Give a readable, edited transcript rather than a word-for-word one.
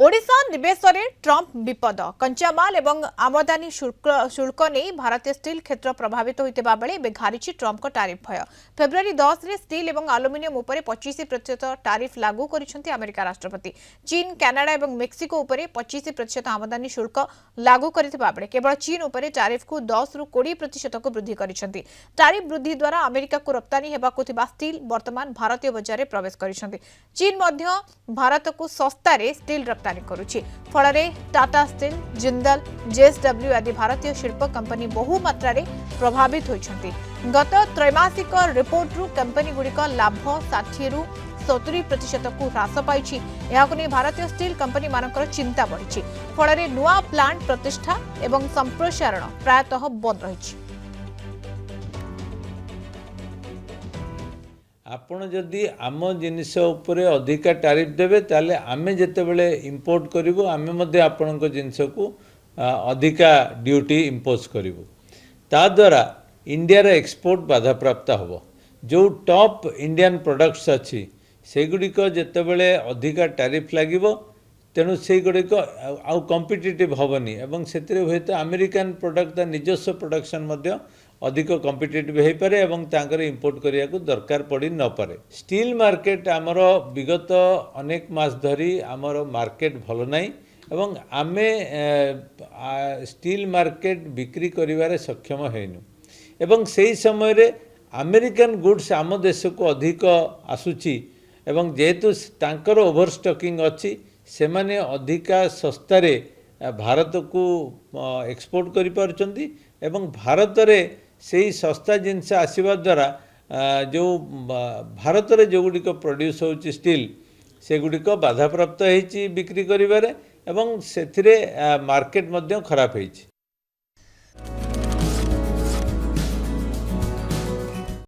ओडिशा निवेश रे ट्रंप विपद कंचामाल एवं आमदानी शुल्क नहीं भारतीय स्टील क्षेत्र प्रभावित होता बेले एवं घारी ट्रंप टारिफ भय फेब्रुआरी 10 रे स्टील एवं आलुमिनियम उपर 25% टारिफ लागू करिसेंती अमेरिका राष्ट्रपति। चीन कनाडा एवं मेक्सिको उपर 25% आमदानी शुल्क लागू करथिबा बेले केवल चीन उपर टारिफ को 10 रु 20% को वृद्धि करिसेंती। टारिफ वृद्धि द्वारा अमेरिका को रप्तानी हेबाकु थिबा स्टील वर्तमान भारतीय बजार में प्रवेश करिसेंती। चीन मध्य भारत को सस्ता रे स्टील रप्तानी करुछि। फलरे टाटा स्टील, जिंदल, जेएसडब्ल्यू आदि भारतीय शिल्प कंपनी बहु मात्रा रे प्रभावित होइछंती। गत त्रैमासिक रिपोर्ट रु कंपनी गुड़िक लाभ 60 रु 70% को ह्रास पाइछि। एहाकु नै भारतीय स्टील कंपनी मानकर चिंता बढ़िछि। फलरे नुआ प्लांट प्रतिष्ठा एवं संप्रसारण प्रायतः बंद रहिछि। आपण जदि आम जिनिस उपरे अधिका टारिफ देबे ताले आमे जेतेबेले इंपोर्ट करिवो आमे मध्ये आपणक जिनिस को अधिका ड्यूटी इंपोज करिवो ता द्वारा इंडिया रे एक्सपोर्ट बाधा प्राप्त होबो। जो टॉप इंडियन प्रोडक्ट्स अछि सेगुडिक जेतेबेले अधिका टारिफ लागिवो तेणु सेगुडिक आउ कॉम्पिटिटिव होबनी एवं सेतिरे होयतो अमेरिकन प्रोडक्ट ता निजस्व प्रोडक्शन मध्ये अधिक कॉम्पिटिटिव हो पारे एवं तांकर इंपोर्ट करिया को दरकार पड़ी न पारे। स्टील मार्केट आमर विगत अनेक मास धरी आमर मार्केट भल नाही एवं आमे स्टील मार्केट बिक्री करिवारे सक्षम हेनु एवं सेही समय रे अमेरिकन गुड्स आम देश को अधिक आसुची एवं जेहेतु तांकर ओवरस्टॉकिंग अछि सेमाने अधिका सस्तारे भारत को एक्सपोर्ट करि पारुचंती एवं भारत रे सेही सस्ता जिनस आसवा द्वारा जो भारत रे जो गुड़िक प्रोड्यूस होची स्टील से गुड़िक बाधा प्राप्त होईची बिक्री करिवारे एवं सेथिरे मार्केट मध्य खराब होईची।